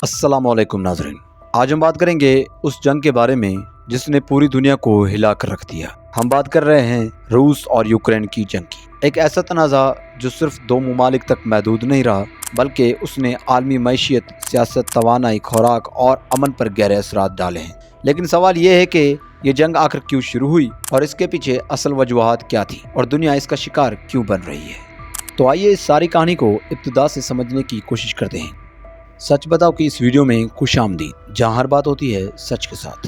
السلام علیکم ناظرین، آج ہم بات کریں گے اس جنگ کے بارے میں جس نے پوری دنیا کو ہلا کر رکھ دیا۔ ہم بات کر رہے ہیں روس اور یوکرین کی جنگ کی، ایک ایسا تنازع جو صرف دو ممالک تک محدود نہیں رہا بلکہ اس نے عالمی معیشت، سیاست، توانائی، خوراک اور امن پر گہرے اثرات ڈالے ہیں۔ لیکن سوال یہ ہے کہ یہ جنگ آخر کیوں شروع ہوئی اور اس کے پیچھے اصل وجوہات کیا تھی اور دنیا اس کا شکار کیوں بن رہی ہے؟ تو آئیے اس ساری کہانی کو ابتدا سے سمجھنے کی کوشش کرتے ہیں۔ سچ بتاؤ کہ اس ویڈیو میں خوش آمدید، جہاں ہر بات ہوتی ہے سچ کے ساتھ۔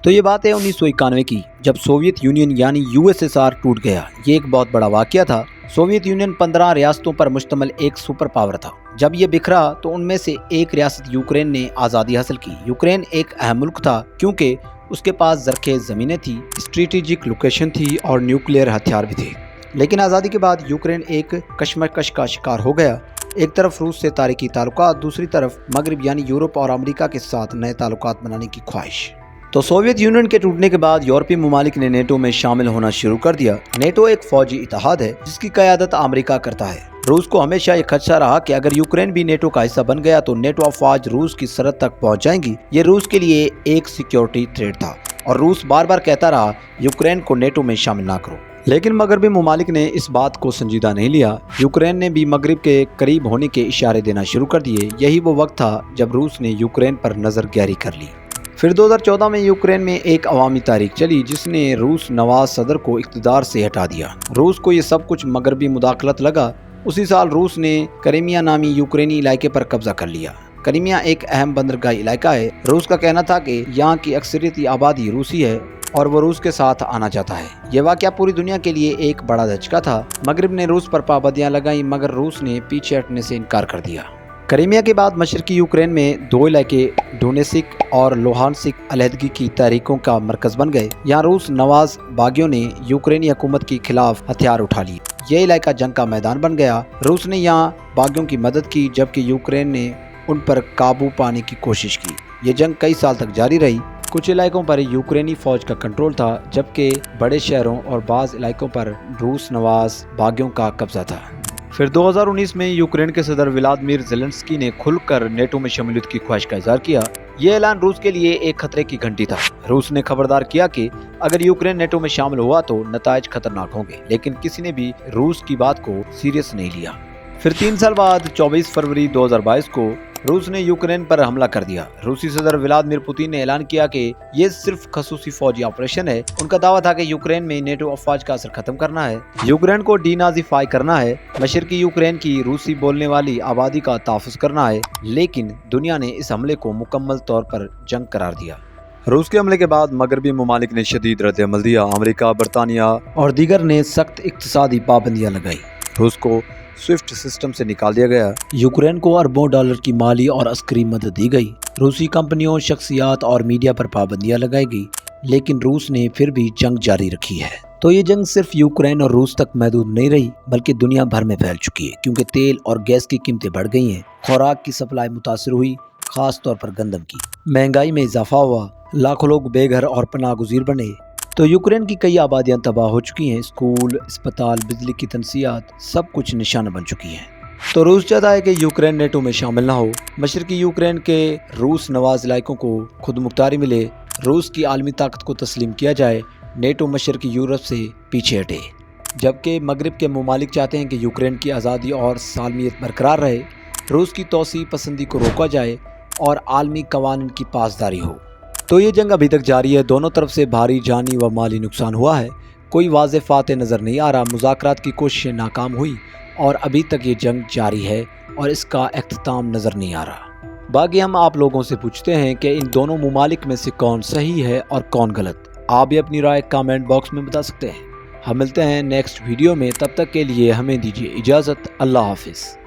تو یہ بات ہے 1991 کی، جب سوویت یونین یعنی USSR ٹوٹ گیا۔ یہ ایک بہت بڑا واقعہ تھا۔ سوویت یونین 15 ریاستوں پر مشتمل ایک سپر پاور تھا۔ جب یہ بکھرا تو ان میں سے ایک ریاست یوکرین نے آزادی حاصل کی۔ یوکرین ایک اہم ملک تھا کیونکہ اس کے پاس زرخیز زمینیں تھیں، اسٹریٹجک لوکیشن تھی اور نیوکلیئر ہتھیار بھی تھے۔ لیکن آزادی کے بعد یوکرین ایک کشمکش کا شکار ہو گیا۔ ایک طرف روس سے تاریخی تعلقات، دوسری طرف مغرب یعنی یورپ اور امریکہ کے ساتھ نئے تعلقات بنانے کی خواہش۔ تو سوویت یونین کے ٹوٹنے کے بعد یورپی ممالک نے نیٹو میں شامل ہونا شروع کر دیا۔ نیٹو ایک فوجی اتحاد ہے جس کی قیادت امریکہ کرتا ہے۔ روس کو ہمیشہ یہ خدشہ رہا کہ اگر یوکرین بھی نیٹو کا حصہ بن گیا تو نیٹو افواج روس کی سرحد تک پہنچ جائیں گی۔ یہ روس کے لیے ایک سیکیورٹی تھریٹ تھا اور روس بار بار کہتا رہا یوکرین کو نیٹو میں شامل نہ کرو۔ لیکن مغربی ممالک نے اس بات کو سنجیدہ نہیں لیا۔ یوکرین نے بھی مغرب کے قریب ہونے کے اشارے دینا شروع کر دیے۔ یہی وہ وقت تھا جب روس نے یوکرین پر نظر گہری کر لی۔ پھر 2014 میں یوکرین میں ایک عوامی تحریک چلی جس نے روس نواز صدر کو اقتدار سے ہٹا دیا۔ روس کو یہ سب کچھ مغربی مداخلت لگا۔ اسی سال روس نے کریمیا نامی یوکرینی علاقے پر قبضہ کر لیا۔ کریمیا ایک اہم بندرگاہی علاقہ ہے۔ روس کا کہنا تھا کہ یہاں کی اکثریتی آبادی روسی ہے اور وہ روس کے ساتھ آنا چاہتا ہے۔ یہ واقعہ پوری دنیا کے لیے ایک بڑا دھچکا تھا۔ مغرب نے روس پر پابندیاں لگائیں مگر روس نے پیچھے ہٹنے سے انکار کر دیا۔ کریمیا کے بعد مشرقی یوکرین میں دو علاقے ڈونیسک اور لوہانسک علیحدگی کی تحریکوں کا مرکز بن گئے۔ یہاں روس نواز باغیوں نے یوکرینی حکومت کے خلاف ہتھیار اٹھا لیے۔ یہ علاقہ جنگ کا میدان بن گیا۔ روس نے یہاں باغیوں کی مدد کی جبکہ یوکرین نے ان پر قابو پانے کی کوشش کی۔ یہ جنگ کئی سال تک جاری رہی۔ کچھ علاقوں پر یوکرینی فوج کا کنٹرول تھا جبکہ بڑے شہروں اور بعض علاقوں پر روس نواز باغیوں کا قبضہ تھا۔ پھر 2019 میں یوکرین کے صدر ولادیمیر زیلنسکی نے کھل کر نیٹو میں شمولیت کی خواہش کا اظہار کیا۔ یہ اعلان روس کے لیے ایک خطرے کی گھنٹی تھا۔ روس نے خبردار کیا کہ اگر یوکرین نیٹو میں شامل ہوا تو نتائج خطرناک ہوں گے، لیکن کسی نے بھی روس کی بات کو سیریس نہیں لیا۔ پھر 3 سال بعد 24 فروری 2022 کو روس نے یوکرین پر حملہ کر دیا۔ روسی صدر ولادیمیر پوتین نے اعلان کیا کہ یہ صرف خصوصی فوجی آپریشن ہے۔ ان کا دعویٰ تھا کہ یوکرین میں نیٹو افواج کا اثر ختم کرنا ہے، یوکرین کو ڈی نازیفائی کرنا ہے، مشرقی یوکرین کی روسی بولنے والی آبادی کا تحفظ کرنا ہے۔ لیکن دنیا نے اس حملے کو مکمل طور پر جنگ قرار دیا۔ روس کے حملے کے بعد مغربی ممالک نے شدید رد عمل دیا۔ امریکہ، برطانیہ اور دیگر نے سخت اقتصادی پابندیاں لگائی۔ روس کو سوئفٹ سسٹم سے نکال دیا گیا۔ یوکرین کو اربوں ڈالر کی مالی اور عسکری مدد دی گئی۔ روسی کمپنیوں، شخصیات اور میڈیا پر پابندیاں لگائی گئی، لیکن روس نے پھر بھی جنگ جاری رکھی ہے۔ تو یہ جنگ صرف یوکرین اور روس تک محدود نہیں رہی بلکہ دنیا بھر میں پھیل چکی ہے کیونکہ تیل اور گیس کی قیمتیں بڑھ گئی ہیں، خوراک کی سپلائی متاثر ہوئی، خاص طور پر گندم کی، مہنگائی میں اضافہ ہوا، لاکھوں لوگ بے گھر اور پناہ گزیر بنے۔ تو یوکرین کی کئی آبادیاں تباہ ہو چکی ہیں، اسکول، اسپتال، بجلی کی تنصیات سب کچھ نشانہ بن چکی ہیں۔ تو روس چاہتا ہے کہ یوکرین نیٹو میں شامل نہ ہو، مشرقی یوکرین کے روس نواز علاقوں کو خود مختاری ملے، روس کی عالمی طاقت کو تسلیم کیا جائے، نیٹو مشرقی یورپ سے پیچھے ہٹے۔ جبکہ مغرب کے ممالک چاہتے ہیں کہ یوکرین کی آزادی اور سالمیت برقرار رہے، روس کی توسیع پسندی کو روکا جائے اور عالمی قوانین کی پاسداری ہو۔ تو یہ جنگ ابھی تک جاری ہے۔ دونوں طرف سے بھاری جانی و مالی نقصان ہوا ہے۔ کوئی واضح فاتح نظر نہیں آ رہا۔ مذاکرات کی کوششیں ناکام ہوئی اور ابھی تک یہ جنگ جاری ہے اور اس کا اختتام نظر نہیں آ رہا۔ باقی ہم آپ لوگوں سے پوچھتے ہیں کہ ان دونوں ممالک میں سے کون صحیح ہے اور کون غلط؟ آپ بھی اپنی رائے کامنٹ باکس میں بتا سکتے ہیں۔ ہم ملتے ہیں نیکسٹ ویڈیو میں، تب تک کے لیے ہمیں دیجیے اجازت۔ اللہ حافظ۔